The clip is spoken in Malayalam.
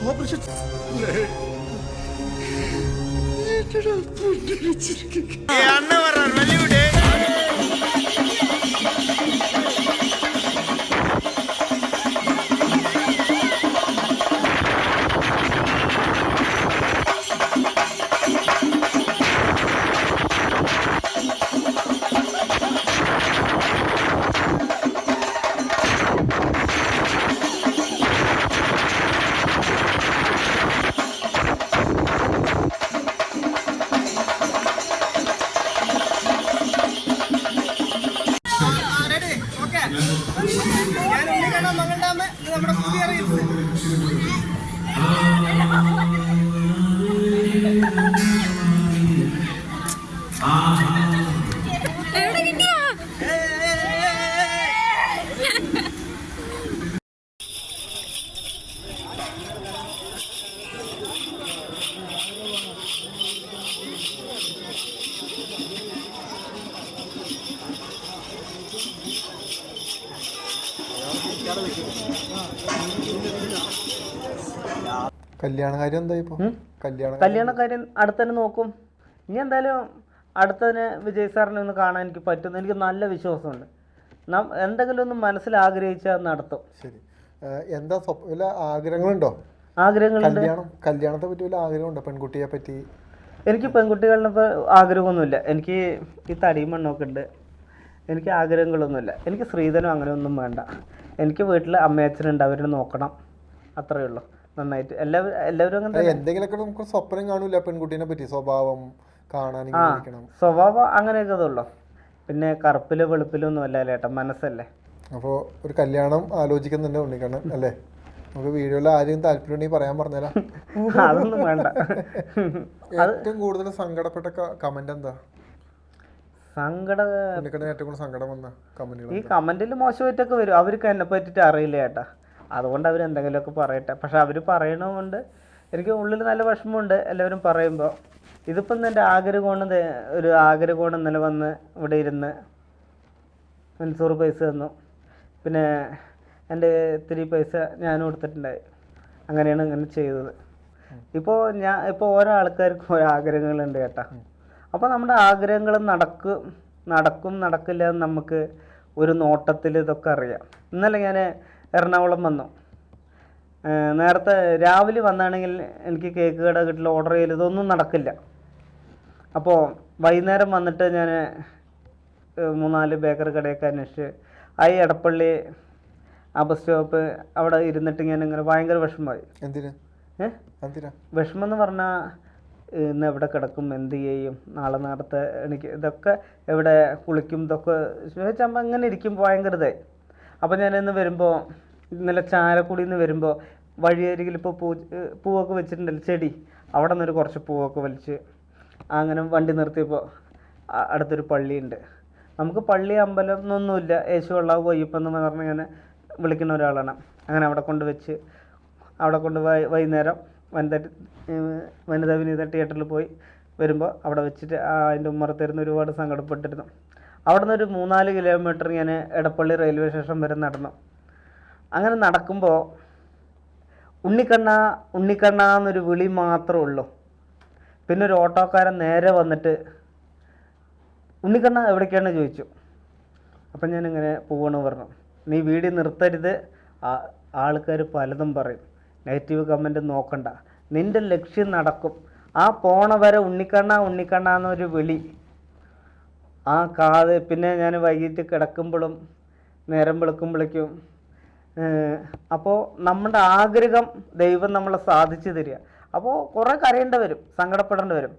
ഓപ്പറേഷൻ അണ്ണ പറഞ്ഞ വെല്ലുവിട്. നമ്മുടെ പുതിയ കല്യാണകാര്യം എന്താ ഇപ്പൊ? കല്യാണക്കാരൻ അടുത്തന്നെ നോക്കും. ഇനി എന്തായാലും അടുത്തതിന് വിജയ് സാറിനെ ഒന്ന് കാണാൻ എനിക്ക് പറ്റുന്നു. എനിക്ക് നല്ല വിശ്വാസമുണ്ട്. എന്തെങ്കിലും ഒന്ന് മനസ്സിൽ ആഗ്രഹിച്ചാൽ നടത്തും. ശരി, എന്താ വല്ല ആഗ്രഹങ്ങളുണ്ടോ? ആഗ്രഹങ്ങളുണ്ട്. കല്യാണത്തെ പറ്റി വല്ല ആഗ്രഹമുണ്ടോ? പെൺകുട്ടിയെ പറ്റി? എനിക്ക് പെൺകുട്ടികളിപ്പോൾ ആഗ്രഹമൊന്നുമില്ല. എനിക്ക് ഈ തടിയും മണ്ണൊക്കെ ഉണ്ട്. എനിക്ക് ആഗ്രഹങ്ങളൊന്നുമില്ല. എനിക്ക് സ്ത്രീധനം അങ്ങനെയൊന്നും വേണ്ട. എനിക്ക് വീട്ടിൽ അമ്മയച്ഛനുണ്ട്, അവരെ നോക്കണം, അത്രയേ ഉള്ളൂ. നന്നായിട്ട് എല്ലാവരും അങ്ങനെ. എന്തെങ്കിലുമൊക്കെ നമുക്ക് സ്വപ്നം കാണൂല പെൺകുട്ടീനെ പറ്റി? സ്വഭാവം കാണാൻ, സ്വഭാവം അങ്ങനെയൊക്കെ ഉള്ളൂ. പിന്നെ കറുപ്പില് വെളുപ്പിലൊന്നും അല്ല ഏട്ടാ, മനസ്സല്ലേ. അപ്പോൾ ഒരു കല്യാണം ആലോചിക്കുന്നുണ്ട് ഉണ്ണിക്കണ്ണൻ അല്ലേ? നമുക്ക് വീഡിയോയിൽ ആരെയും താല്പര്യം ഉണ്ടെങ്കിൽ പറയാൻ പറഞ്ഞുതരാം. അതൊന്നും വേണ്ട. ഏറ്റവും കൂടുതൽ സങ്കടപ്പെട്ട കമന്റ് എന്താ? ഏറ്റവും കൂടുതൽ സങ്കടം വന്ന കമന്റുകൾ? ഈ കമന്റിൽ മോശമായിട്ടൊക്കെ വരും. അവർക്ക് എന്നെ പറ്റിയിട്ട് അറിയില്ല ഏട്ടാ, അതുകൊണ്ട് അവരെന്തെങ്കിലുമൊക്കെ പറയട്ടെ. പക്ഷെ അവർ പറയണതുകൊണ്ട് എനിക്ക് ഉള്ളിൽ നല്ല വിഷമമുണ്ട് എല്ലാവരും പറയുമ്പോൾ. ഇതിപ്പം എൻ്റെ ആഗ്രഹമാണ്. ഒരു ആഗ്രഹമാണ് ഇന്നലെ വന്ന് ഇവിടെ ഇരുന്ന് മൻസൂർ പൈസ തന്നു. പിന്നെ എൻ്റെ ഇത്തിരി പൈസ ഞാനും കൊടുത്തിട്ടുണ്ടായി. അങ്ങനെയാണ് ഇങ്ങനെ ചെയ്തത്. ഇപ്പോൾ ഓരോ ആൾക്കാർക്കും ഓരോ ആഗ്രഹങ്ങളുണ്ട് കേട്ടാ. അപ്പോൾ നമ്മുടെ ആഗ്രഹങ്ങൾ നടക്കും നടക്കില്ല എന്ന് നമുക്ക് ഒരു നോട്ടത്തിൽ ഇതൊക്കെ അറിയാം. ഇന്നലെ ഞാൻ എറണാകുളം വന്നു. നേരത്തെ രാവിലെ വന്നാണെങ്കിൽ എനിക്ക് കേക്ക് കട കിട്ടില്ല, ഓർഡർ ചെയ്യൽ ഇതൊന്നും നടക്കില്ല. അപ്പോൾ വൈകുന്നേരം വന്നിട്ട് ഞാൻ 3-4 ബേക്കറി കടയൊക്കെ അന്വേഷിച്ച് എടപ്പള്ളി ആ ബസ് സ്റ്റോപ്പ് അവിടെ ഇരുന്നിട്ട് ഞാൻ ഇങ്ങനെ ഭയങ്കര വിഷമമായി. വിഷമം എന്ന് പറഞ്ഞാൽ ഇന്ന് എവിടെ കിടക്കും, എന്ത് ചെയ്യും, നാളെ നേരത്തെ എനിക്ക് ഇതൊക്കെ എവിടെ കുളിക്കും, ഇതൊക്കെ ചോദിച്ചാൽ ഇങ്ങനെ ഇരിക്കും ഭയങ്കര ഇതായി. അപ്പോൾ ഞാൻ ഇന്ന് വരുമ്പോൾ, ഇന്നലെ ചാലക്കുടിയിൽ നിന്ന് വരുമ്പോൾ വഴിയരികിൽ ഇപ്പോൾ പൂവൊക്കെ വെച്ചിട്ടുണ്ടല്ലോ ചെടി, അവിടെ നിന്നൊരു കുറച്ച് പൂവൊക്കെ വലിച്ച് അങ്ങനെ വണ്ടി നിർത്തിയപ്പോൾ അടുത്തൊരു പള്ളിയുണ്ട്. നമുക്ക് പള്ളി അമ്പലം എന്നൊന്നുമില്ല, യേശു വെള്ളാവ് കൊയ്യപ്പം എന്ന് പറഞ്ഞ് ഇങ്ങനെ വിളിക്കുന്ന ഒരാളാണ്. അങ്ങനെ അവിടെ കൊണ്ട് വെച്ച് അവിടെ കൊണ്ട് വൈകുന്നേരം വനിതാ വിനീത തിയേറ്ററിൽ പോയി വരുമ്പോൾ അവിടെ വെച്ചിട്ട് അതിൻ്റെ ഉമ്മറത്തിരുന്ന് ഒരുപാട് സങ്കടപ്പെട്ടിരുന്നു. അവിടെ നിന്ന് ഒരു 3-4 കിലോമീറ്റർ ഞാൻ എടപ്പള്ളി റെയിൽവേ സ്റ്റേഷൻ വരെ നടന്നു. അങ്ങനെ നടക്കുമ്പോൾ ഉണ്ണിക്കണ്ണ എന്നൊരു വിളി മാത്രമേ ഉള്ളൂ. പിന്നെ ഒരു ഓട്ടോക്കാരൻ നേരെ വന്നിട്ട് ഉണ്ണിക്കണ്ണ എവിടേക്കാണ് ചോദിച്ചു. അപ്പം ഞാനിങ്ങനെ പോവണമെന്ന് പറഞ്ഞു. നീ വീഡിയോ നിർത്തരുത്, ആൾക്കാർ പലതും പറയും, നെഗറ്റീവ് കമൻറ്റ് നോക്കണ്ട, നിൻ്റെ ലക്ഷ്യം നടക്കും. ആ പോണ വരെ ഉണ്ണിക്കണ്ണ എന്നൊരു വിളി പിന്നെ ഞാൻ വൈകിട്ട് കിടക്കുമ്പോഴും നേരം വെളുക്കുമ്പോഴേക്കും. അപ്പോൾ നമ്മുടെ ആഗ്രഹം ദൈവം നമ്മളെ സാധിച്ചു തരിക. അപ്പോൾ കുറേ കരയേണ്ടി വരും, സങ്കടപ്പെടേണ്ടി വരും.